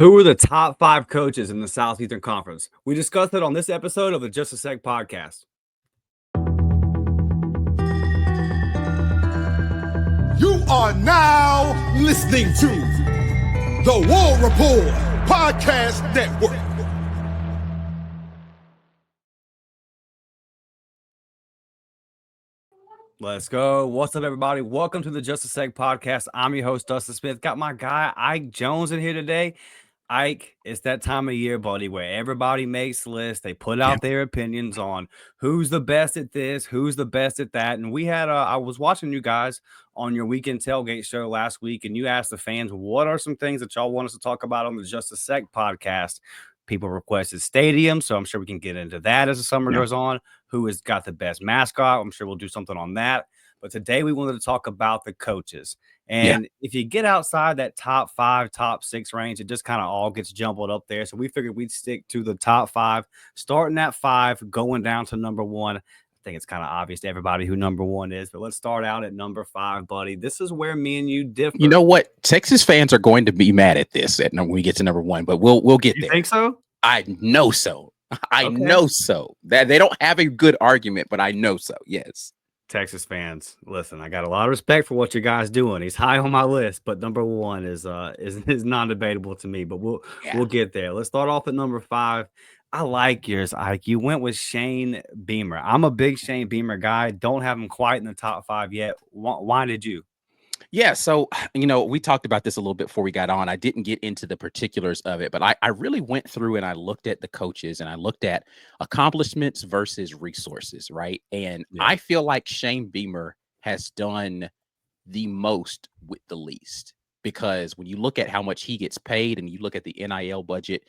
Who are the top 5 coaches in the Southeastern Conference? We discussed it on this episode of the Just a Sec podcast. You are now listening to the War Report Podcast Network. Let's go. What's up, everybody? Welcome to the Just a Sec podcast. I'm your host, Dustin Smith. Got my guy, Ike Jones, in here today. Ike, it's that time of year, buddy, where everybody makes lists. They put out their opinions on who's the best at this, who's the best at that. And we had, I was watching you guys on your weekend tailgate show last week, and you asked the fans, what are some things that y'all want us to talk about on the Just a Sec podcast? People requested stadiums, so I'm sure we can get into that as the summer goes on. Who has got the best mascot? I'm sure we'll do something on that. But today we wanted to talk about the coaches. And if you get outside that top 5, top 6 range, it just kind of all gets jumbled up there. So we figured we'd stick to the top 5, starting at 5, going down to number 1. I think it's kind of obvious to everybody who number 1 is, but let's start out at number 5, buddy. This is where me and you differ. You know what? Texas fans are going to be mad at this when we get to number 1, but we'll get there. You think so? I know so. I know so. That they don't have a good argument, but I know so. Yes. Texas fans, listen, I got a lot of respect for what you guys doing. He's high on my list, but number 1 is non-debatable to me, but we'll get there. Let's start off at number 5. I like yours, Ike. You went with Shane Beamer. I'm a big Shane Beamer guy. Don't have him quite in the top 5 yet. Why did you? Yeah, so, we talked about this a little bit before we got on. I didn't get into the particulars of it, but I really went through and I looked at the coaches and I looked at accomplishments versus resources, right? And I feel like Shane Beamer has done the most with the least, because when you look at how much he gets paid and you look at the NIL budget,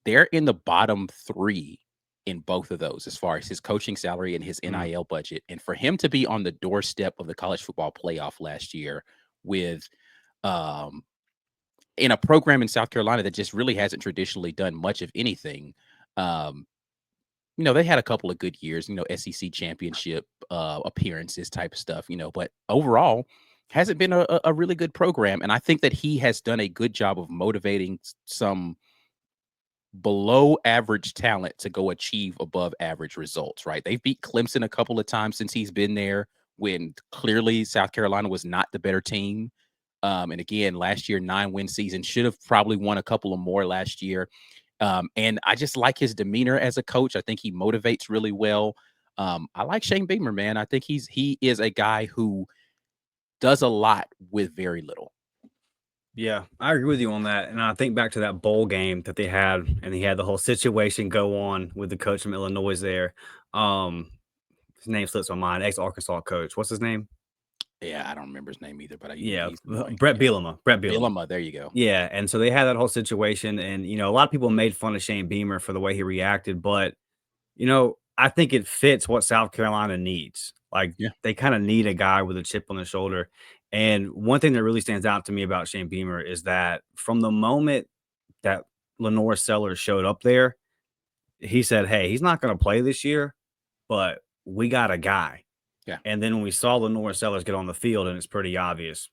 they're in the bottom 3 in both of those as far as his coaching salary and his NIL budget. And for him to be on the doorstep of the college football playoff last year with in a program in South Carolina that just really hasn't traditionally done much of anything. They had a couple of good years, SEC championship appearances type of stuff, but overall hasn't been a really good program. And I think that he has done a good job of motivating some below average talent to go achieve above average results, right? They've beat Clemson a couple of times since he's been there, when clearly South Carolina was not the better team. And again, last year, 9-win season, should have probably won a couple of more last year. And I just like his demeanor as a coach. I think he motivates really well. I like Shane Beamer, man. I think he is a guy who does a lot with very little. Yeah, I agree with you on that. And I think back to that bowl game that they had, and he had the whole situation go on with the coach from Illinois there. His name slips my mind, ex-Arkansas coach. What's his name? Yeah, I don't remember his name either, but Brett Bielema. Brett Bielema, there you go. Yeah, and so they had that whole situation, and a lot of people made fun of Shane Beamer for the way he reacted, but I think it fits what South Carolina needs. They kind of need a guy with a chip on the shoulder. And one thing that really stands out to me about Shane Beamer is that from the moment that Lenore Sellers showed up there, he said, hey, he's not going to play this year, but we got a guy. Yeah. And then when we saw Lenore Sellers get on the field, and it's pretty obvious,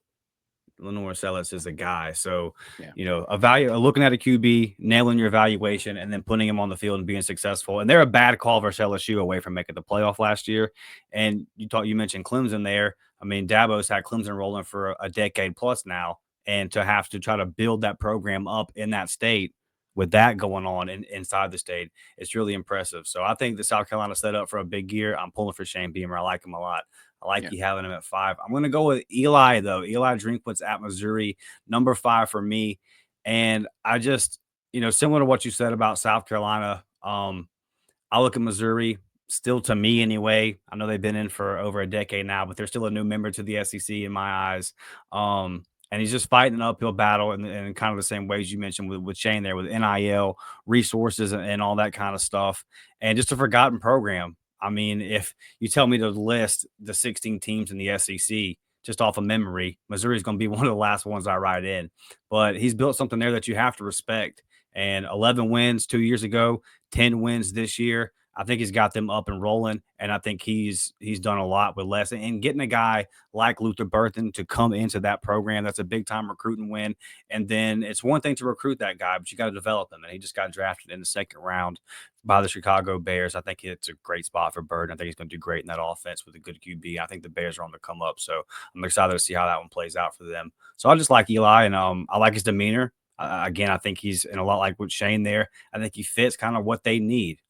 Lenore Sellers is a guy. So, looking at a QB, nailing your evaluation, and then putting him on the field and being successful. And they're a bad call versus LSU away from making the playoff last year. And you mentioned Clemson there. I mean, Dabo's had Clemson rolling for a decade plus now, and to have to try to build that program up in that state with that going on inside the state, it's really impressive. So I think the South Carolina set up for a big year. I'm pulling for Shane Beamer. I like him a lot. I like you having him at 5. I'm going to go with Eli, though. Eli Drinkwitz at Missouri, number 5 for me. And I just, similar to what you said about South Carolina, I look at Missouri, still to me anyway. I know they've been in for over a decade now, but they're still a new member to the SEC in my eyes. And he's just fighting an uphill battle in kind of the same ways you mentioned with Shane there, with NIL, resources, and all that kind of stuff. And just a forgotten program. I mean, if you tell me to list the 16 teams in the SEC just off of memory, Missouri is going to be one of the last ones I write in. But he's built something there that you have to respect. And 11 wins 2 years ago, 10 wins this year. I think he's got them up and rolling, and I think he's done a lot with less. And getting a guy like Luther Burton to come into that program, that's a big time recruiting win. And then it's one thing to recruit that guy, but you got to develop him. And he just got drafted in the second round by the Chicago Bears. I think it's a great spot for Burton. I think he's going to do great in that offense with a good QB. I think the Bears are on the come up, so I'm excited to see how that one plays out for them. So I just like Eli, and I like his demeanor. Again, I think he's in a lot like with Shane there. I think he fits kind of what they need.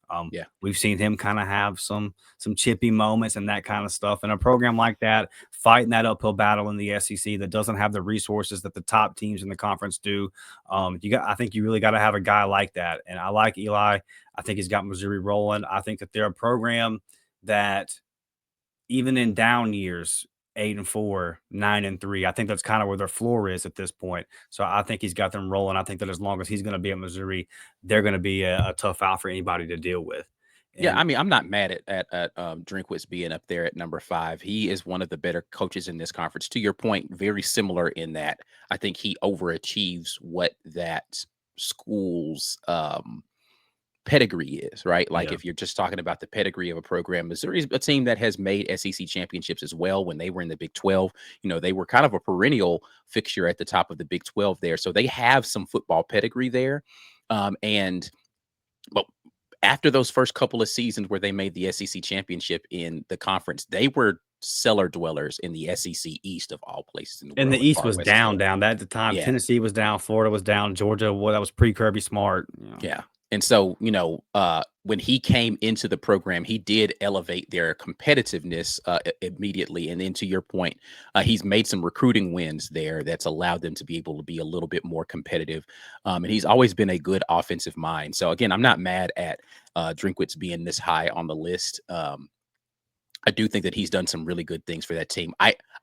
We've seen him kind of have some chippy moments and that kind of stuff. In a program like that, fighting that uphill battle in the SEC that doesn't have the resources that the top teams in the conference do, I think you really got to have a guy like that. And I like Eli. I think he's got Missouri rolling. I think that they're a program that even in down years, 8-4, 9-3. I think that's kind of where their floor is at this point. So I think he's got them rolling. I think that as long as he's going to be at Missouri, they're going to be a tough out for anybody to deal with. Yeah, I mean, I'm not mad at Drinkwitz being up there at number 5. He is one of the better coaches in this conference. To your point, very similar in that I think he overachieves what that school's pedigree is, right? Like if you're just talking about the pedigree of a program, Missouri's a team that has made SEC championships as well. When they were in the Big 12, they were kind of a perennial fixture at the top of the Big 12 there. So they have some football pedigree there. But after those first couple of seasons where they made the SEC championship in the conference, they were cellar dwellers in the SEC East of all places in the world. And the East was down. At the time. Yeah. Tennessee was down. Florida was down. Georgia, that was pre-Kirby Smart. Yeah. And so, when he came into the program, he did elevate their competitiveness immediately. And then to your point, he's made some recruiting wins there that's allowed them to be able to be a little bit more competitive. And he's always been a good offensive mind. So, again, I'm not mad at Drinkwitz being this high on the list. I do think that he's done some really good things for that team.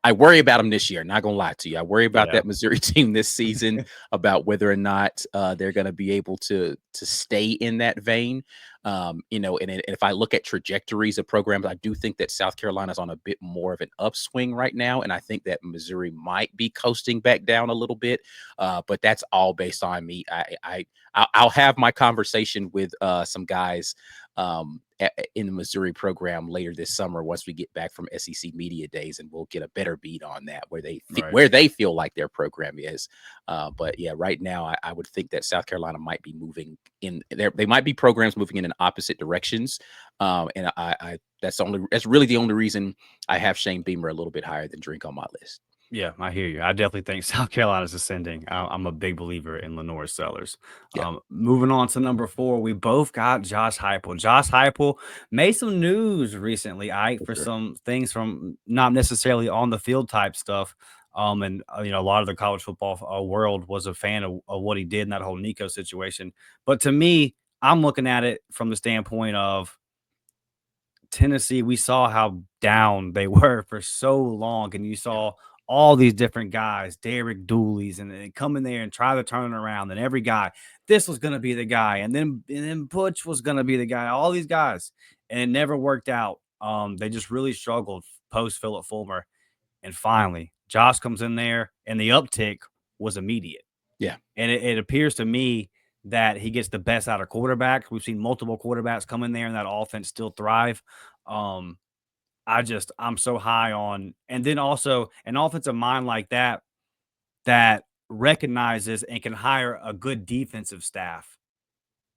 I worry about him this year. Not gonna lie to you. I worry about that Missouri team this season, about whether or not they're going to be able to stay in that vein. And if I look at trajectories of programs, I do think that South Carolina's on a bit more of an upswing right now, and I think that Missouri might be coasting back down a little bit. But that's all based on me. I'll have my conversation with some guys in the Missouri program later this summer once we get back from SEC media days, and we'll get a better beat on that where they feel like their program is. But yeah, right now I would think that South Carolina might be moving in there. They might be programs moving in opposite directions. And that's really the only reason I have Shane Beamer a little bit higher than Drink on my list. Yeah, I hear you. I definitely think South Carolina's ascending. I'm a big believer in Lenore Sellers. Yeah. Moving on to number 4, we both got Josh Heupel. Josh Heupel made some news recently, for some things from not necessarily on the field type stuff. And a lot of the college football world was a fan of what he did in that whole Nico situation. But to me, I'm looking at it from the standpoint of Tennessee. We saw how down they were for so long, and you saw all these different guys, Derek Dooley's, and they come in there and try to turn it around. And every guy, this was going to be the guy. And then Butch was going to be the guy, all these guys. And it never worked out. They just really struggled post Philip Fulmer. And finally, Josh comes in there, and the uptick was immediate. Yeah. And it appears to me that he gets the best out of quarterbacks. We've seen multiple quarterbacks come in there and that offense still thrive. I'm so high on, and then also an offensive mind like that recognizes and can hire a good defensive staff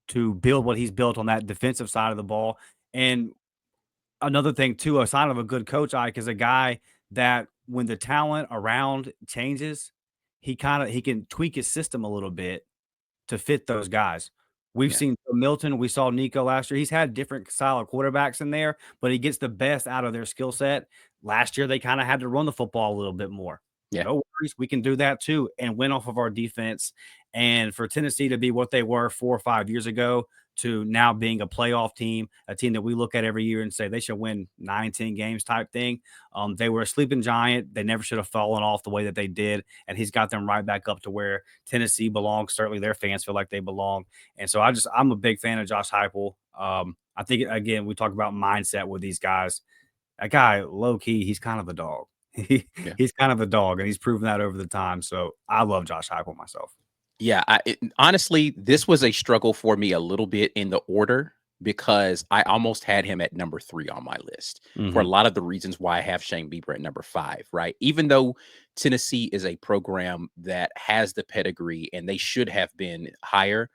to build what he's built on that defensive side of the ball. And another thing too, a sign of a good coach, Ike, is a guy that when the talent around changes, he can tweak his system a little bit to fit those guys. We've seen Milton. We saw Nico last year. He's had different style of quarterbacks in there, but he gets the best out of their skill set. Last year, they kind of had to run the football a little bit more. Yeah. No worries. We can do that too and win off of our defense. And for Tennessee to be what they were 4 or 5 years ago to now being a playoff team, a team that we look at every year and say they should win 9-10 games type thing. They were a sleeping giant. They never should have fallen off the way that they did. And he's got them right back up to where Tennessee belongs. Certainly their fans feel like they belong. And so I'm a big fan of Josh Heupel. I think, again, we talk about mindset with these guys. That guy, low key, he's kind of a dog. He's kind of a dog, and he's proven that over the time. So I love Josh Heupel myself. Yeah, honestly, this was a struggle for me a little bit in the order because I almost had him at number 3 on my list for a lot of the reasons why I have Shane Bieber at number 5, right? Even though Tennessee is a program that has the pedigree and they should have been higher,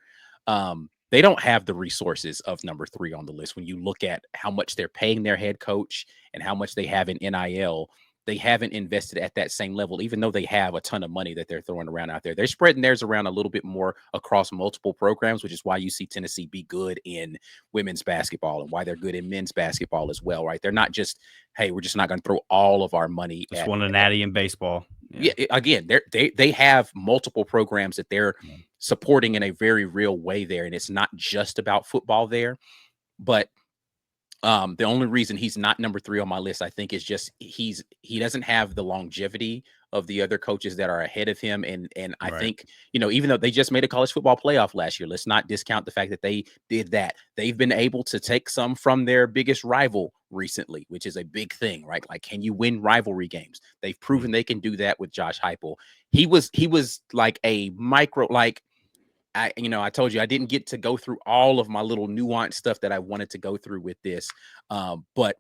they don't have the resources of number 3 on the list. When you look at how much they're paying their head coach and how much they have in NIL, they haven't invested at that same level, even though they have a ton of money that they're throwing around out there. They're spreading theirs around a little bit more across multiple programs, which is why you see Tennessee be good in women's basketball and why they're good in men's basketball as well, right? They're not just, hey, we're just not going to throw all of our money just won a natty in baseball. Yeah, again, they have multiple programs that they're supporting in a very real way there, and it's not just about football there. But the only reason he's not number 3 on my list, I think, is just he doesn't have the longevity of the other coaches that are ahead of him. And I think, even though they just made a college football playoff last year, let's not discount the fact that they did that. They've been able to take some from their biggest rival recently, which is a big thing, right? Like, can you win rivalry games? They've proven they can do that with Josh Heupel. He was like a micro, like, I told you I didn't get to go through all of my little nuanced stuff that I wanted to go through with this. But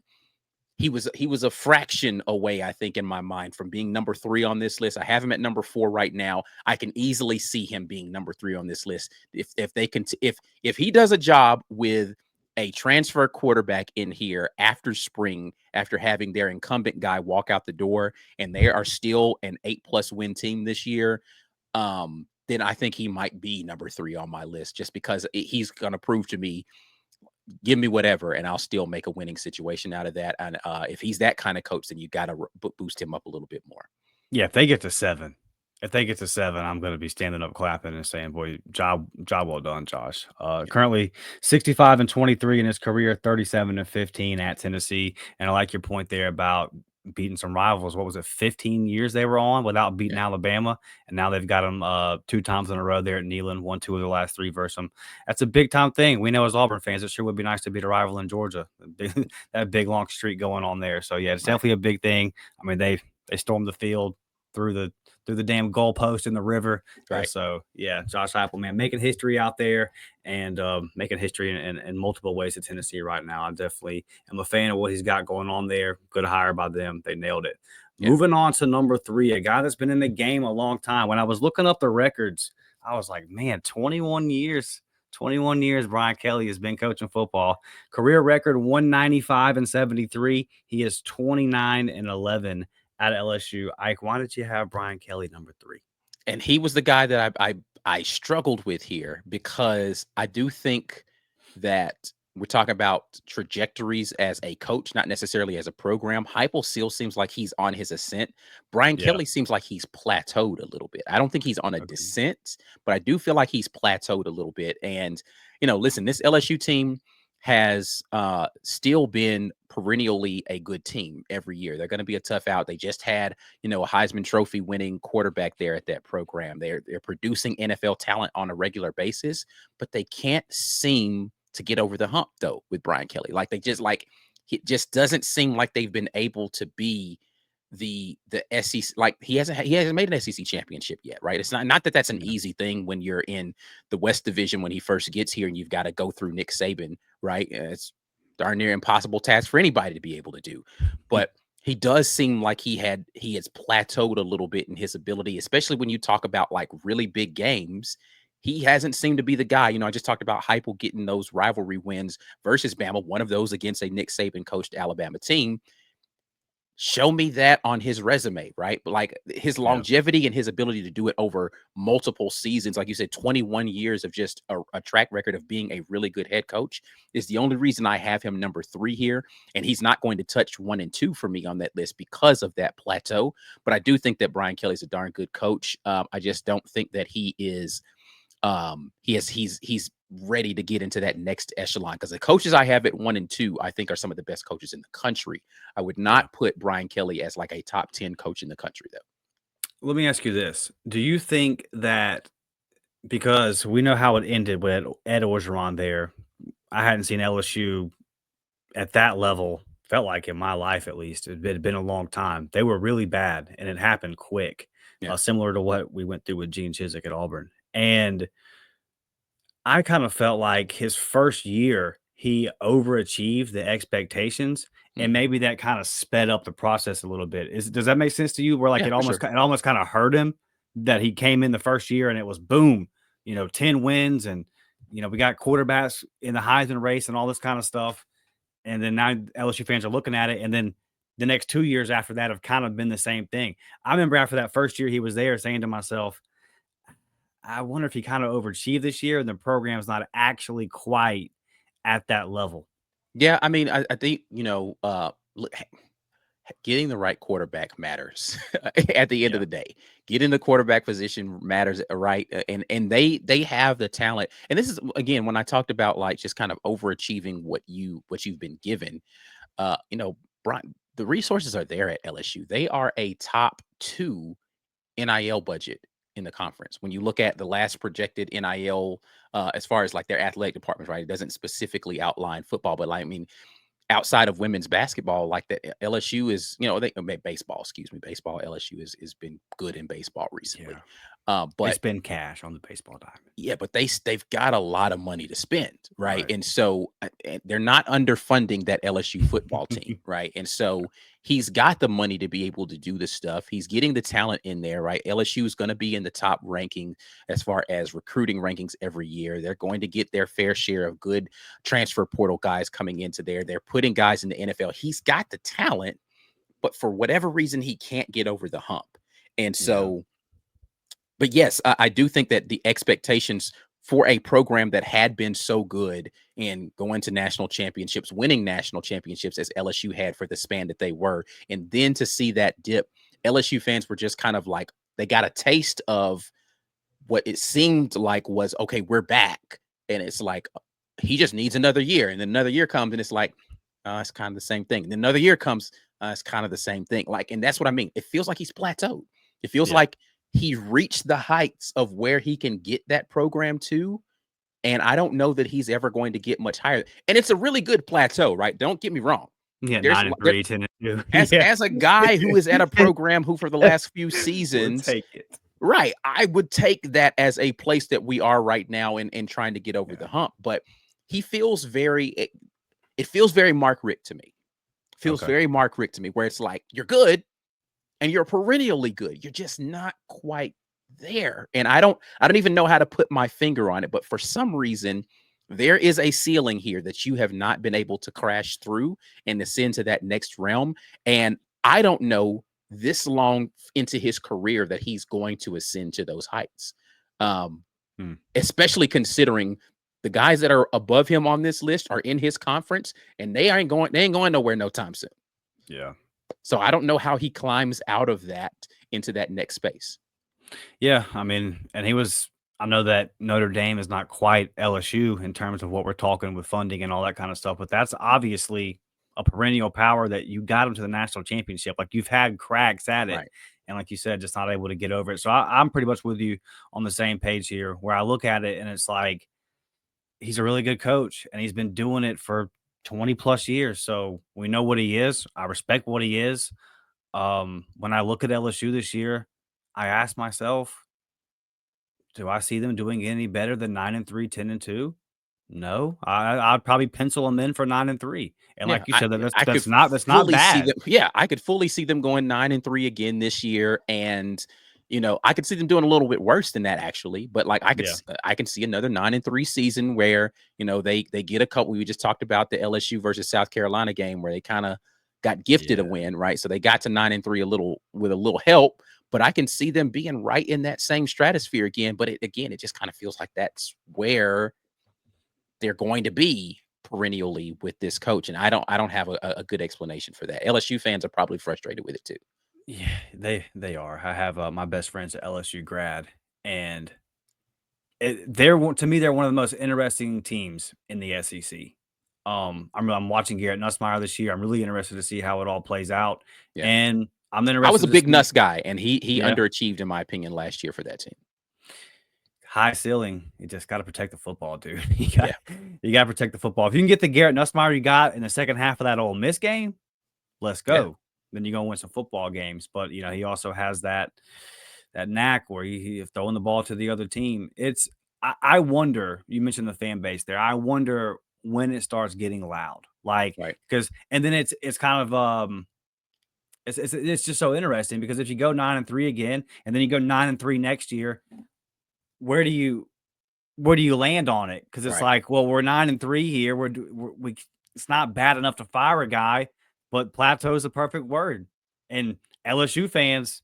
he was a fraction away, I think, in my mind from being number 3 on this list. I have him at number 4 right now. I can easily see him being number 3 on this list. If he does a job with a transfer quarterback in here after spring, after having their incumbent guy walk out the door, and they are still an 8+ win team this year, then I think he might be number 3 on my list, just because he's going to prove to me, give me whatever, and I'll still make a winning situation out of that. And if he's that kind of coach, then you got to boost him up a little bit more. Yeah, if they get to 7, I'm going to be standing up clapping and saying, boy, job well done, Josh. Currently 65-23 in his career, 37-15 at Tennessee. And I like your point there about beating some rivals. What was it, 15 years they were on without beating Alabama, and now they've got them 2 times in a row there at Neyland, won 2 of the last 3 versus them. That's a big time thing. We know as Auburn fans, it sure would be nice to beat a rival in Georgia. That big long streak going on there. So yeah, it's definitely a big thing. I mean, they stormed the field through the damn goalpost in the river. Right. So yeah, Josh Heupel, man, making history out there and making history in multiple ways at Tennessee right now. I definitely am a fan of what he's got going on there. Good hire by them. They nailed it. Yeah. Moving on to number 3, a guy that's been in the game a long time. When I was looking up the records, I was like, man, 21 years. 21 years Brian Kelly has been coaching football. Career record 195-73. He is 29-11 at LSU. Ike, why did you have Brian Kelly number 3? And he was the guy that I struggled with here, because I do think that we're talking about trajectories as a coach, not necessarily as a program. Heupel still seems like he's on his ascent. Brian Kelly seems like he's plateaued a little bit. I don't think he's on a descent, but I do feel like he's plateaued a little bit. And, listen, this LSU team has still been perennially a good team every year. They're going to be a tough out. They just had, a Heisman Trophy winning quarterback there at that program. They're producing NFL talent on a regular basis, but they can't seem to get over the hump though with Brian Kelly. Like it just doesn't seem like they've been able to be the SEC. Like he hasn't made an SEC championship yet, right? It's not that that's an easy thing when you're in the West Division when he first gets here and you've got to go through Nick Saban, right? It's darn near impossible task for anybody to be able to do. But he does seem like he has plateaued a little bit in his ability, especially when you talk about like really big games. He hasn't seemed to be the guy. I just talked about Heupel getting those rivalry wins versus Bama, one of those against a Nick Saban coached Alabama team. Show me that on his resume, right? But like his longevity and his ability to do it over multiple seasons, like you said, 21 years of just a track record of being a really good head coach is the only reason I have him number 3 here. And he's not going to touch 1 and 2 for me on that list because of that plateau. But I do think that Brian Kelly's a darn good coach. I just don't think that he is he's ready to get into that next echelon, because the coaches I have at 1 and 2, I think are some of the best coaches in the country. I would not put Brian Kelly as like a top 10 coach in the country though. Let me ask you this. Do you think that, because we know how it ended with Ed Orgeron there, I hadn't seen LSU at that level, felt like in my life at least. It had been a long time. They were really bad and it happened quick, similar to what we went through with Gene Chizik at Auburn. And I kind of felt like his first year, he overachieved the expectations, and Mhm. maybe that kind of sped up the process a little bit. Does that make sense to you? Where like Yeah, it for almost sure. it almost kind of hurt him that he came in the first year and it was boom, 10 wins, and we got quarterbacks in the Heisman race and all this kind of stuff. And then now LSU fans are looking at it, and then the next 2 years after that have kind of been the same thing. I remember after that first year he was there saying to myself, I wonder if he kind of overachieved this year and the program's not actually quite at that level. Yeah, I mean, I think, getting the right quarterback matters at the end of Yeah. the day. Getting the quarterback position matters, right? And they have the talent. And this is again when I talked about like just kind of overachieving what you've been given. Brian, the resources are there at LSU. They are a top 2 NIL budget in the conference. When you look at the last projected NIL, as far as like their athletic department, right? It doesn't specifically outline football, but like, I mean, outside of women's basketball, like the LSU is, they baseball, excuse me, baseball. LSU is been good in baseball recently, Yeah. They but spend cash on the baseball diamond. yeah, but they've got a lot of money to spend, right? Right. And so and they're not underfunding that LSU football team, right? And so he's got the money to be able to do this stuff. He's getting the talent in there, right? LSU is going to be in the top ranking as far as recruiting rankings every year. They're going to get their fair share of good transfer portal guys coming into there. They're putting guys in the NFL. He's got the talent, but for whatever reason, he can't get over the hump. And Yeah. so but yes, I do think that the expectations for a program that had been so good in going to national championships, winning national championships as LSU had for the span that they were, and then to see that dip, LSU fans were just kind of like they got a taste of what it seemed like was okay, we're back, and it's like he just needs another year, and then another year comes, and it's like it's kind of the same thing. And then another year comes, it's kind of the same thing. Like, and that's what I mean. It feels like he's plateaued. It feels Yeah. like he reached the heights of where he can get that program to. And I don't know that he's ever going to get much higher. And it's a really good plateau, right? Don't get me wrong. Yeah. There's 9 and there, 3, 10 and 2. as Yeah. as a guy who is at a program who for the last few We'll seasons, take it. right, I would take that as a place that we are right now in trying to get over the Yeah. hump. But he feels it feels very Mark Richt to me. Feels Okay. very Mark Richt to me, where it's like you're good and you're perennially good. You're just not quite there. And I don't even know how to put my finger on it, but for some reason, there is a ceiling here that you have not been able to crash through and ascend to that next realm. And I don't know this long into his career that he's going to ascend to those heights. Um, Hmm. Especially considering the guys that are above him on this list are in his conference and they ain't going nowhere no time soon. Yeah. So I don't know how he climbs out of that into that next space. Yeah. I mean, and I know that Notre Dame is not quite LSU in terms of what we're talking with funding and all that kind of stuff, but that's obviously a perennial power that you got them to the national championship. Like you've had cracks at it. Right. And like you said, just not able to get over it. So I'm pretty much with you on the same page here where I look at it and it's like, he's a really good coach and he's been doing it for 20 plus years. So we know what he is. I respect what he is. When I look at LSU this year, I ask myself, do I see them doing any better than 9 and 3, 10 and 2? No, I'd probably pencil them in for 9 and 3. And Yeah, like you said, I could that's not fully see bad. them. Yeah, I could fully see them going 9-3 again this year, and I could see them doing a little bit worse than that actually. But like Yeah. I can see another 9-3 season where they get a couple. We just talked about the LSU versus South Carolina game where they kind of got gifted a Yeah. win, right? So they got to 9-3 a little with a little help. But I can see them being right in that same stratosphere again. But it just kind of feels like that's where they're going to be perennially with this coach. And I don't have a good explanation for that. LSU fans are probably frustrated with it too. Yeah, they are. I have my best friend's an LSU grad, and to me they're one of the most interesting teams in the SEC. I'm watching Garrett Nussmeier this year. I'm really interested to see how it all plays out, Yeah. and I'm I was interested a to big see. Nuss guy, and he Yeah, underachieved in my opinion last year for that team. high ceiling. You just got to protect the football, dude. Yeah. You got to protect the football. If you can get the Garrett Nussmeier you got in the second half of that Ole Miss game, let's Yeah. go. Then you're gonna win some football games. But he also has that knack where he throwing the ball to the other team. I wonder. You mentioned the fan base there. I wonder when it starts getting loud. Like, Right. because and then it's kind of it's just so interesting because if you go 9-3 again and then you go 9-3 next year, where do you land on it? Because it's Right. like, well, we're 9-3 here. We it's not bad enough to fire a guy, but plateau is the perfect word. And LSU fans,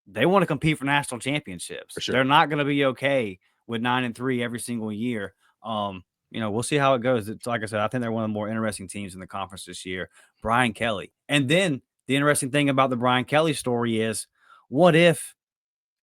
they want to compete for national championships. For sure. They're not going to be okay with 9-3 every single year. We'll see how it goes. It's like I said, I think they're one of the more interesting teams in the conference this year. Brian Kelly. And then the interesting thing about the Brian Kelly story is, what if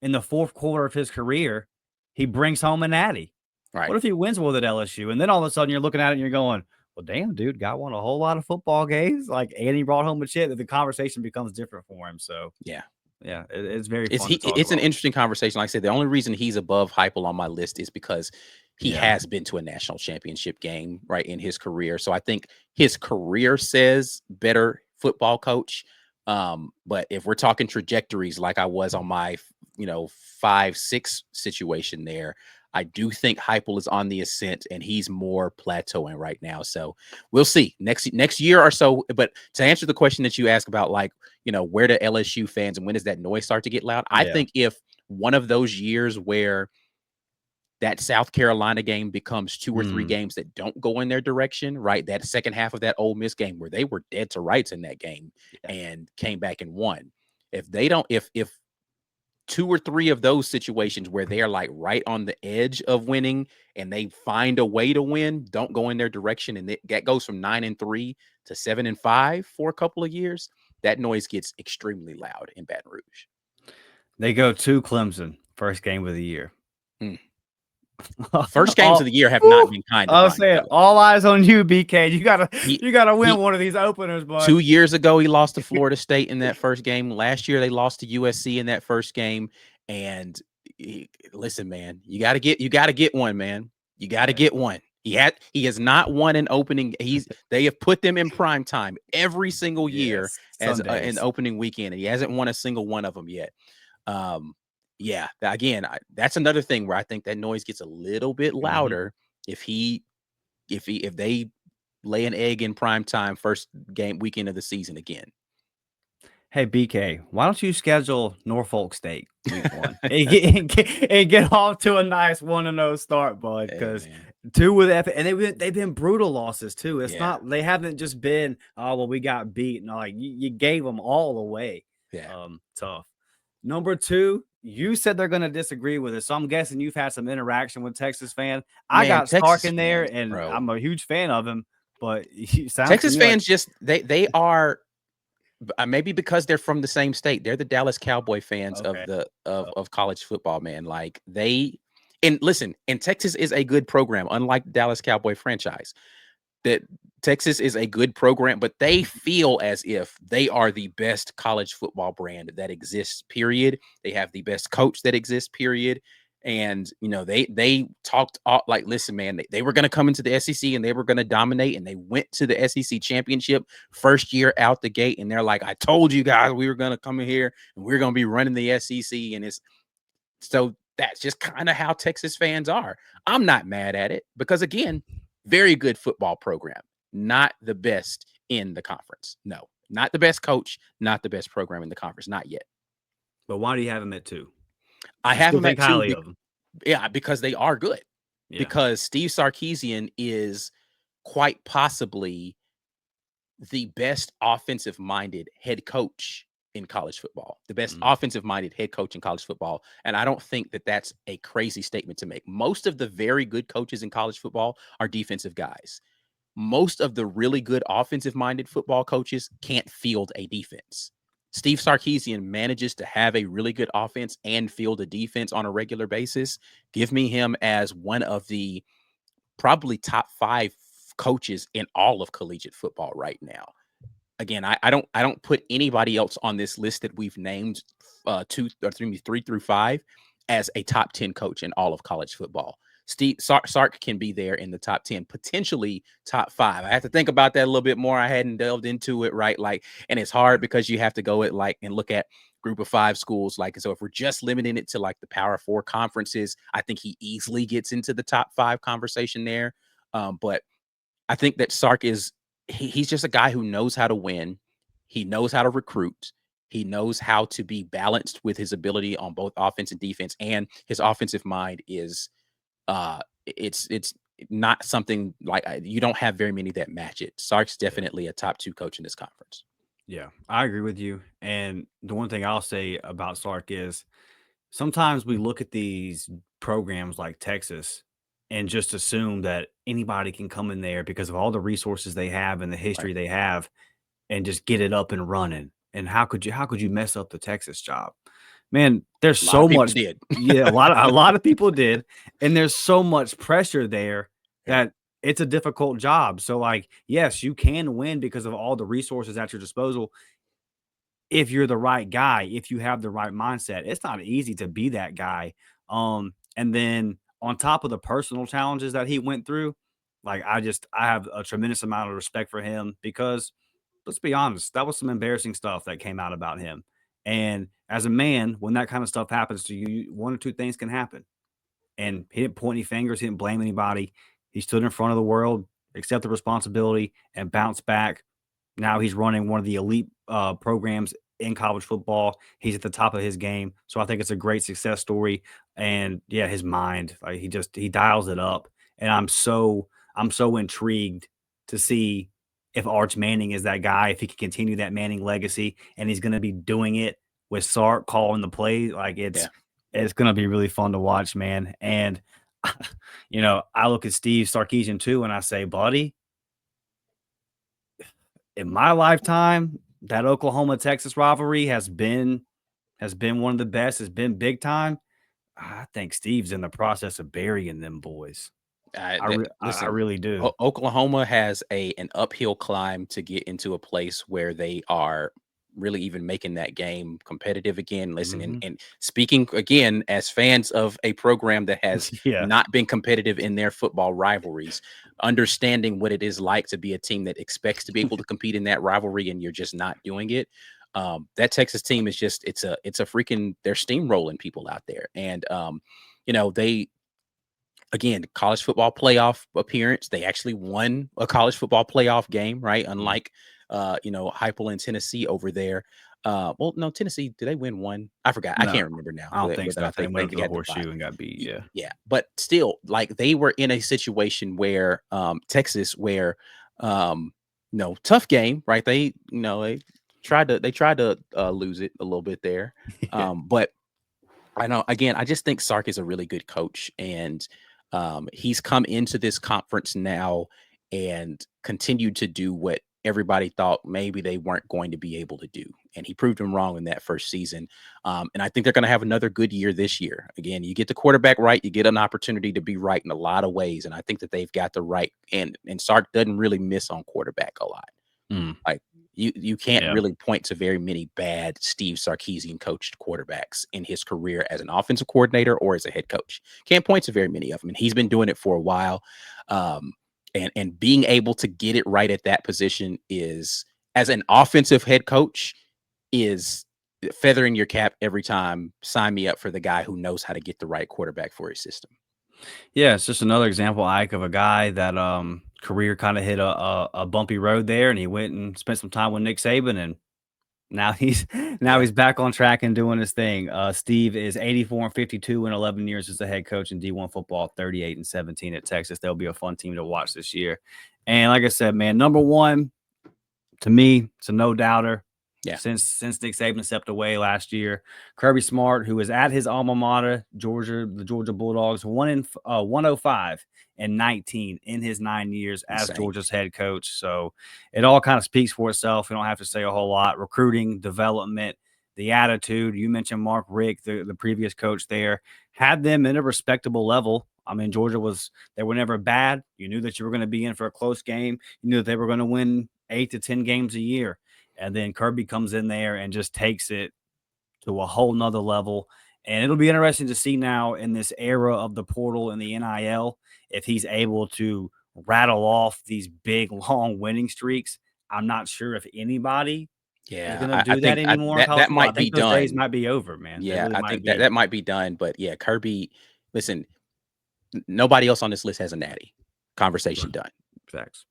in the fourth quarter of his career, he brings home a natty? Right. What if he wins one at LSU? And then all of a sudden you're looking at it and you're going, well, damn, dude, guy won a whole lot of football games. Like, and he brought home a chip. The conversation becomes different for him. So, yeah, it's very fun. It's an interesting conversation. Like I said, the only reason he's above Heupel on my list is because he has been to a national championship game, right, in his career. So I think his career says better football coach. But if we're talking trajectories, like I was on my, 5-6 situation there, I do think Heupel is on the ascent and he's more plateauing right now. So we'll see next year or so. But to answer the question that you asked about, like, where do LSU fans and when does that noise start to get loud? I think if one of those years where that South Carolina game becomes 2 or 3 games that don't go in their direction, right? That second half of that Ole Miss game where they were dead to rights in that game and came back and won. If they don't, if 2 or 3 of those situations where they are like right on the edge of winning and they find a way to win, don't go in their direction, and that goes from 9-3 to 7-5 for a couple of years, that noise gets extremely loud in Baton Rouge. They go to Clemson, first game of the year. First games of the year have not been kind. I was saying, all eyes on you, BK. You gotta win one of these openers, bud. 2 years ago, he lost to Florida State in that first game. Last year, they lost to USC in that first game. And listen, man, you gotta get one, man. You gotta get one. He has not won an opening. They have put them in prime time every single year as an opening weekend, and he hasn't won a single one of them yet. Yeah, again, that's another thing where I think that noise gets a little bit louder if they lay an egg in prime time first game weekend of the season again. Hey, BK, why don't you schedule Norfolk State week 1 and get off to a nice 1-0 start, bud? Because 2 with F, and they've been brutal losses too. It's not, they haven't just been, oh well, we got beat. No, like you gave them all away. Tough. Number 2, you said they're going to disagree with it, so I'm guessing you've had some interaction with Texas fan. I got Stark in there, and I'm a huge fan of him. But Texas fans just they are maybe because they're from the same state. They're the Dallas Cowboy fans of college football, man. Like listen, and Texas is a good program, unlike Dallas Cowboy franchise. That Texas is a good program, but they feel as if they are the best college football brand that exists, period. They have the best coach that exists, period. And, they talked like, listen, man, they were going to come into the SEC and they were going to dominate, and they went to the SEC championship first year out the gate. And they're like, I told you guys we were going to come in here and we're going to be running the SEC. And so that's just kind of how Texas fans are. I'm not mad at it because, again, very good football program, not the best in the conference. No, not the best coach, not the best program in the conference, not yet. But why do you have them at 2? I have them at 2. Highly of them. Yeah, because they are good. Yeah. Because Steve Sarkisian is quite possibly the best offensive-minded head coach in college football, the best offensive-minded head coach in college football. And I don't think that that's a crazy statement to make. Most of the very good coaches in college football are defensive guys. Most of the really good offensive-minded football coaches can't field a defense. Steve Sarkisian manages to have a really good offense and field a defense on a regular basis. Give me him as one of the probably top 5 coaches in all of collegiate football right now. Again, I don't put anybody else on this list that we've named 3 through 5 as a top 10 coach in all of college football. Steve Sark can be there in the top 10, potentially top 5. I have to think about that a little bit more. I hadn't delved into it, right? Like, and it's hard because you have to go at and look at group of 5 schools. Like, so if we're just limiting it to like the Power 4 conferences, I think he easily gets into the top 5 conversation there. But I think that Sark is he's just a guy who knows how to win. He knows how to recruit. He knows how to be balanced with his ability on both offense and defense, and his offensive mind is it's not something like you don't have very many that match it. Sark's definitely a top 2 coach in this conference. Yeah, I agree with you. And the one thing I'll say about Sark is sometimes we look at these programs like Texas and just assume that anybody can come in there because of all the resources they have and the history Right. they have and just get it up and running. And how could you mess up the Texas job? Man, there's A lot of so people much. did. Yeah, a lot of people did, and there's so much pressure there Yeah. that it's a difficult job. So like, yes, you can win because of all the resources at your disposal if you're the right guy, if you have the right mindset. It's not easy to be that guy. And then on top of the personal challenges that he went through, like I have a tremendous amount of respect for him because let's be honest, that was some embarrassing stuff that came out about him. And as a man, when that kind of stuff happens to you, one or two things can happen. And he didn't point any fingers, he didn't blame anybody. He stood in front of the world, accepted responsibility, and bounced back. Now he's running one of the elite programs in college football. He's at the top of his game. So I think it's a great success story. And yeah, his mind, like he dials it up. And I'm so intrigued to see if Arch Manning is that guy, if he can continue that Manning legacy, and he's going to be doing it with Sark calling the play. Like Yeah. it's going to be really fun to watch, man. And I look at Steve Sarkisian too, and I say, buddy, in my lifetime, that Oklahoma Texas rivalry has been one of the best. Has been big time. I think Steve's in the process of burying them boys. I Listen, really do. Oklahoma has an uphill climb to get into a place where they are really even making that game competitive again. Listen, Mhm. and speaking again as fans of a program that has Yeah. not been competitive in their football rivalries, understanding what it is like to be a team that expects to be able to compete in that rivalry and you're just not doing it. That Texas team is just it's a freaking they're steamrolling people out there. And they again, college football playoff appearance. They actually won a college football playoff game, right? Unlike Heupel in Tennessee over there. Well, no, Tennessee, did they win one? I forgot. I No, can't remember now. I don't think so. I think they went they to the got the bye. horseshoe and got beat. Yeah. Yeah, but still, like they were in a situation where Texas, where tough game, right? They tried to lose it a little bit there. Yeah. But I know again, I just think Sark is a really good coach, and he's come into this conference now and continued to do what everybody thought maybe they weren't going to be able to do. And he proved them wrong in that first season. And I think they're going to have another good year this year. Again, you get the quarterback right, you get an opportunity to be right in a lot of ways. And I think that they've got the right, and Sark doesn't really miss on quarterback a lot. Like you can't Yeah. really point to very many bad Steve Sarkisian coached quarterbacks in his career as an offensive coordinator or as a head coach. Can't point to very many of them. And he's been doing it for a while. And being able to get it right at that position is, as an offensive head coach, is feathering your cap every time. Sign me up for the guy who knows how to get the right quarterback for his system. Yeah, it's just another example, Ike, of a guy that career kind of hit a bumpy road there, and he went and spent some time with Nick Saban, and now he's back on track and doing his thing. Steve is 84-52 in 11 years as a head coach in D1 football, 38-17 at Texas. They'll be a fun team to watch this year. And like I said, man, number one to me, it's a no doubter. Yeah. Since Nick Saban stepped away last year, Kirby Smart, who was at his alma mater, the Georgia Bulldogs, 105-19 in his 9 years as Insane. Georgia's head coach. So it all kind of speaks for itself. We don't have to say a whole lot. Recruiting, development, the attitude. You mentioned Mark Richt, the previous coach there, had them in a respectable level. I mean, Georgia they were never bad. You knew that you were going to be in for a close game. You knew that they were going to win 8 to 10 games a year. And then Kirby comes in there and just takes it to a whole nother level. And it'll be interesting to see now in this era of the portal and the NIL, if he's able to rattle off these big, long winning streaks. I'm not sure if anybody is going to do that anymore. That might be those done. days might be over, man. Yeah, I think that might be done. But yeah, Kirby, listen, nobody else on this list has a natty. Conversation done. Facts.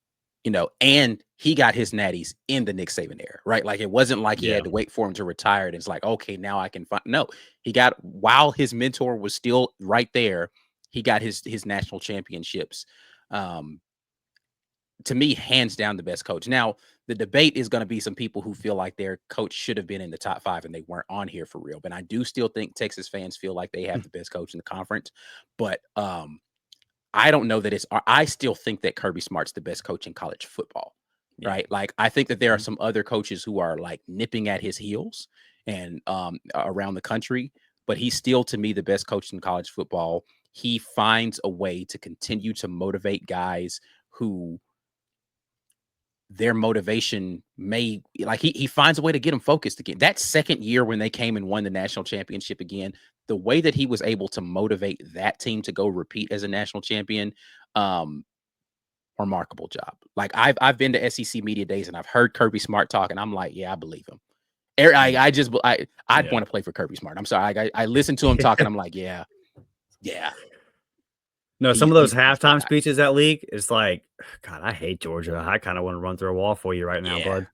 and he got his natties in the Nick Saban era, right? Like it wasn't like he had to wait for him to retire. And it's like, okay, now I can find. No, he got while his mentor was still right there. He got his national championships. To me, hands down, the best coach. Now, the debate is going to be some people who feel like their coach should have been in the top 5 and they weren't on here for real. But I do still think Texas fans feel like they have the best coach in the conference. But I don't know that I still think that Kirby Smart's the best coach in college football, right? Like, I think that there are some other coaches who are like nipping at his heels and around the country, but he's still, to me, the best coach in college football. He finds a way to continue to motivate guys who their motivation may like he finds a way to get them focused again. That second year when they came and won the national championship again, the way that he was able to motivate that team to go repeat as a national champion, remarkable job. Like I've been to SEC media days and I've heard Kirby Smart talk and I'm like, yeah, I believe him. I'd want to play for Kirby Smart. I'm sorry. I listened to him talk and I'm like, yeah. No, some of those halftime speeches that leak, it's like, God, I hate Georgia. I kind of want to run through a wall for you right now, bud.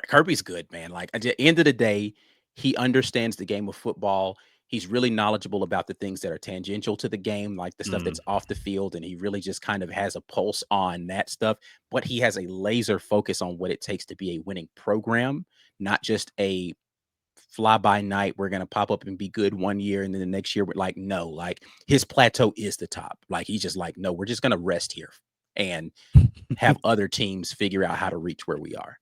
Kirby's good, man. Like at the end of the day, he understands the game of football. He's really knowledgeable about the things that are tangential to the game, like the stuff that's off the field. And he really just kind of has a pulse on that stuff. But he has a laser focus on what it takes to be a winning program, not just a fly by night. We're going to pop up and be good one year. And then the next year, we're like, no, like his plateau is the top. Like, he's just like, no, we're just going to rest here and have other teams figure out how to reach where we are.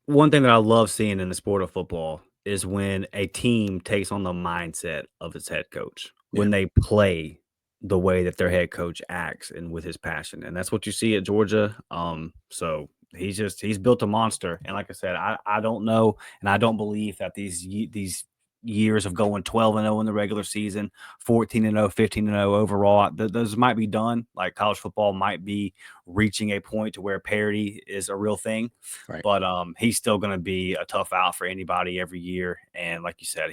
One thing that I love seeing in the sport of football is when a team takes on the mindset of its head coach, when they play the way that their head coach acts and with his passion. And that's what you see at Georgia. So he's built a monster. And like I said, I don't know. And I don't believe that these years of going 12-0 in the regular season, 14-0, 15-0 overall, those might be done. Like college football might be reaching a point to where parity is a real thing. Right. But he's still going to be a tough out for anybody every year. And like you said,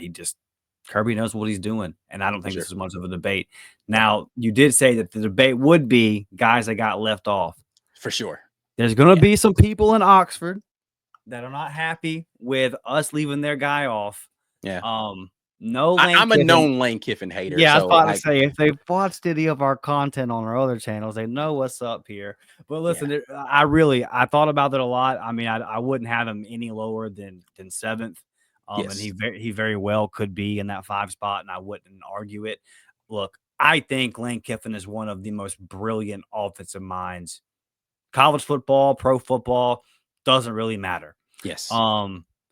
Kirby knows what he's doing. And I don't think this is much of a debate. Now, you did say that the debate would be guys that got left off. For sure. There's going to be some people in Oxford that are not happy with us leaving their guy off. Yeah. No, I'm a known Lane Kiffin hater. Yeah, so, I was about to say, if they've watched any of our content on our other channels, they know what's up here. But listen, I thought about that a lot. I mean, I wouldn't have him any lower than 7th. And he very well could be in that 5 spot, and I wouldn't argue it. Look, I think Lane Kiffin is one of the most brilliant offensive minds. College football, pro football, doesn't really matter. Yes.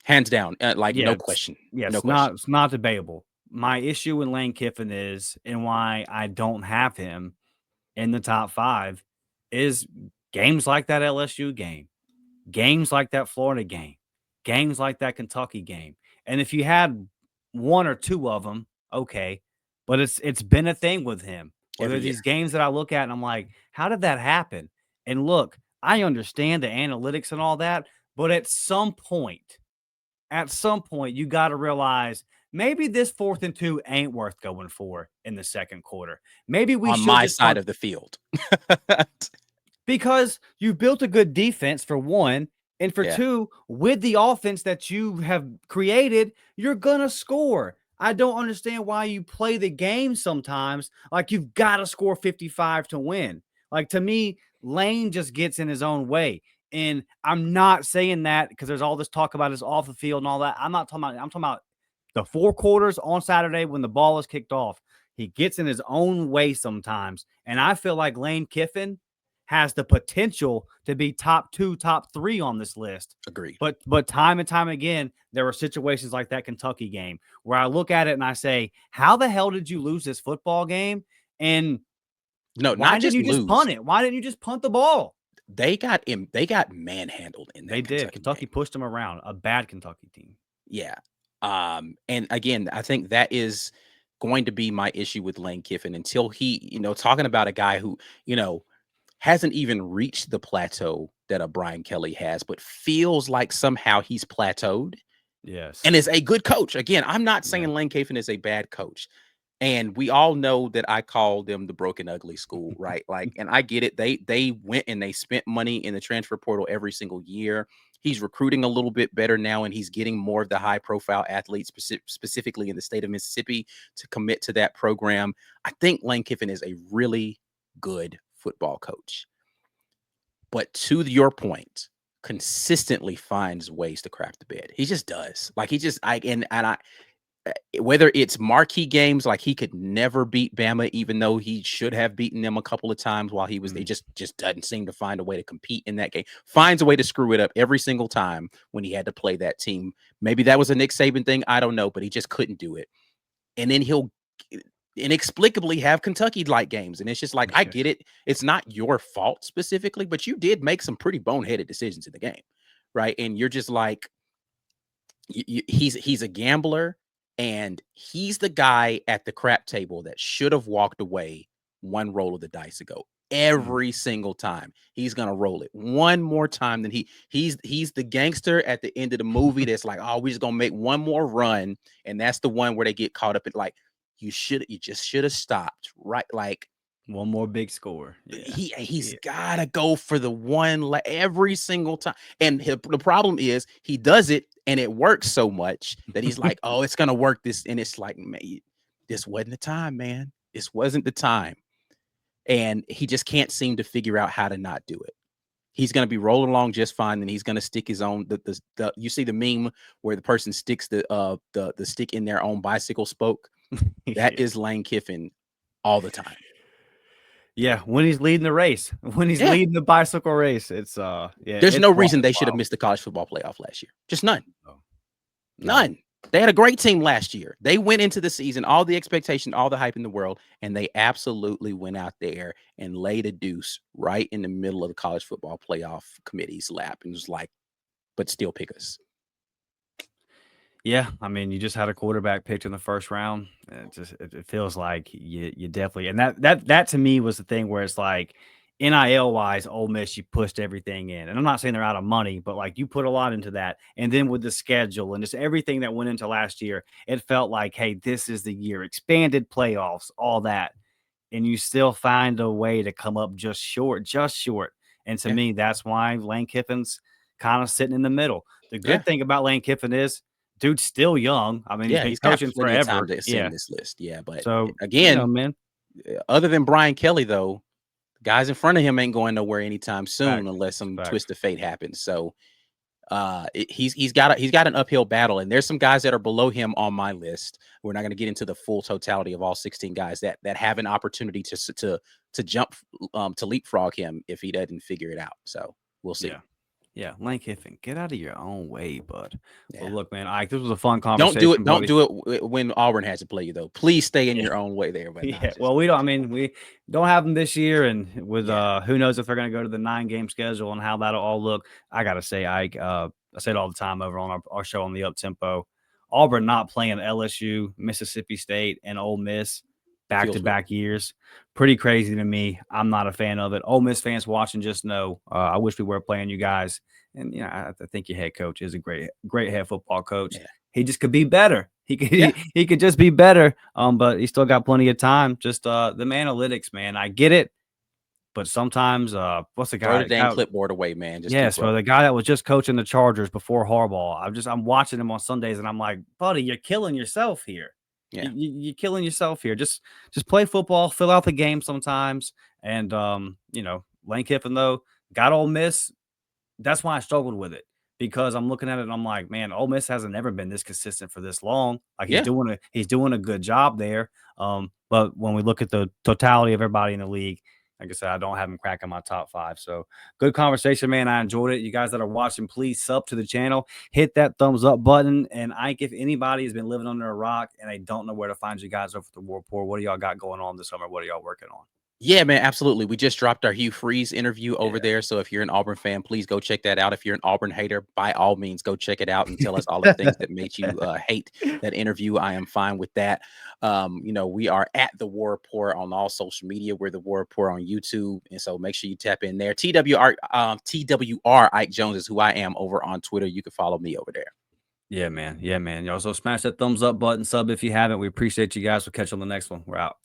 Hands down, no question. Yes, it's not debatable. My issue with Lane Kiffin is, and why I don't have him in the top 5, is games like that LSU game, games like that Florida game, games like that Kentucky game. And if you had 1 or 2 of them, okay, but it's been a thing with him. There's these games that I look at and I'm like, how did that happen? And look, I understand the analytics and all that, but at some point, you got to realize maybe this 4th and 2 ain't worth going for in the second quarter. Maybe we on should my side of the field. Because you built a good defense for 1, and for 2, with the offense that you have created, you're going to score. I don't understand why you play the game sometimes like you've got to score 55 to win. Like, to me, Lane just gets in his own way. And I'm not saying that because there's all this talk about his off the field and all that. I'm talking about the 4 quarters on Saturday when the ball is kicked off. He gets in his own way sometimes. And I feel like Lane Kiffin has the potential to be top 2, top 3 on this list. Agreed. But time and time again, there were situations like that Kentucky game where I look at it and I say, how the hell did you lose this football game? And why didn't you just punt it? Why didn't you just punt the ball? They got manhandled in that. They did. Kentucky pushed them around. A bad Kentucky team. Yeah. And again, I think that is going to be my issue with Lane Kiffin until he, talking about a guy who, hasn't even reached the plateau that a Brian Kelly has, but feels like somehow he's plateaued. Yes. And is a good coach. Again, I'm not saying Lane Kiffin is a bad coach. And we all know that I call them the broken ugly school, right? Like, and I get it. They went and they spent money in the transfer portal every single year. He's recruiting a little bit better now, and he's getting more of the high profile athletes, specifically in the state of Mississippi, to commit to that program. I think Lane Kiffin is a really good football coach. But to your point, consistently finds ways to crap the bed. He just does. Like whether it's marquee games, like he could never beat Bama, even though he should have beaten them a couple of times while he was, they just doesn't seem to find a way to compete in that game. Finds a way to screw it up every single time when he had to play that team. Maybe that was a Nick Saban thing. I don't know, but he just couldn't do it. And then he'll inexplicably have Kentucky-like games. And it's just like, I get it. It's not your fault specifically, but you did make some pretty boneheaded decisions in the game, right? And you're just like, he's a gambler. And he's the guy at the crap table that should have walked away one roll of the dice ago. Every single time he's gonna roll it one more time than he's the gangster at the end of the movie that's like, oh, we're just gonna make one more run, and that's the one where they get caught up in, like, you just should have stopped, right? Like, one more big score. He's gotta go for the one every single time. And the problem is he does it and it works so much that he's like, oh, it's gonna work this. And it's like, man, this wasn't the time, man. This wasn't the time. And he just can't seem to figure out how to not do it. He's gonna be rolling along just fine, and he's gonna stick his own you see the meme where the person sticks the stick in their own bicycle spoke. That is Lane Kiffin all the time. Yeah, when he's leading the race, when he's leading the bicycle race, it's There's no reason they should have missed the college football playoff last year. Just none. None. They had a great team last year. They went into the season, all the expectation, all the hype in the world, and they absolutely went out there and laid a deuce right in the middle of the college football playoff committee's lap, and was like, but still pick us. Yeah, I mean, you just had a quarterback picked in the first round. It feels like you definitely, and that to me was the thing where it's like, NIL wise, Ole Miss, you pushed everything in, and I'm not saying they're out of money, but like you put a lot into that, and then with the schedule and just everything that went into last year, it felt like, hey, this is the year, expanded playoffs, all that, and you still find a way to come up just short. And to me, that's why Lane Kiffin's kind of sitting in the middle. The good thing about Lane Kiffin is, dude's still young. I mean, he's coaching got plenty of forever. time to ascend this list. Yeah, but so again, man, other than Brian Kelly, though, guys in front of him ain't going nowhere anytime soon unless some twist of fate happens. So he's got an uphill battle, and there's some guys that are below him on my list. We're not going to get into the full totality of all 16 guys that have an opportunity to jump to leapfrog him if he doesn't figure it out. So we'll see. Yeah, Lane Kiffin, get out of your own way, bud. Well, look, man, Ike, this was a fun conversation. Don't do it when Auburn has to play you, though. Please stay in your own way there. But well, we don't. I mean, we don't have them this year, and with who knows if they're going to go to the 9-game schedule and how that'll all look. I gotta say, Ike, I say it all the time over on our show on the Up Tempo. Auburn not playing LSU, Mississippi State, and Ole Miss back-to-back years. Pretty crazy to me. I'm not a fan of it. Ole Miss fans watching just know I wish we were playing you guys. And I think your head coach is a great head football coach. Yeah. He just could be better. He could just be better. But he still got plenty of time. Just them analytics, man. I get it. But sometimes, what's the guy? Throw the damn clipboard away, man. So the guy that was just coaching the Chargers before Harbaugh. I'm watching him on Sundays, and I'm like, buddy, you're killing yourself here. Yeah. You're killing yourself here. Just play football, fill out the game sometimes. And, Lane Kiffin, though, got Ole Miss. That's why I struggled with it, because I'm looking at it and I'm like, man, Ole Miss hasn't never been this consistent for this long. Like he's doing a good job there. But when we look at the totality of everybody in the league, like I said, I don't have him cracking my top 5. So good conversation, man. I enjoyed it. You guys that are watching, please sub to the channel, hit that thumbs up button. And Ike, if anybody has been living under a rock and they don't know where to find you guys over at the War Report, what do y'all got going on this summer? What are y'all working on? Yeah, man, absolutely. We just dropped our Hugh Freeze interview over there. So if you're an Auburn fan, please go check that out. If you're an Auburn hater, by all means, go check it out and tell us all the things that made you hate that interview. I am fine with that. We are at the War Report on all social media. We're the War Report on YouTube. And so make sure you tap in there. TWR Ike Jones is who I am over on Twitter. You can follow me over there. Yeah, man. Yeah, man. Y'all also smash that thumbs up button, sub if you haven't. We appreciate you guys. We'll catch you on the next one. We're out.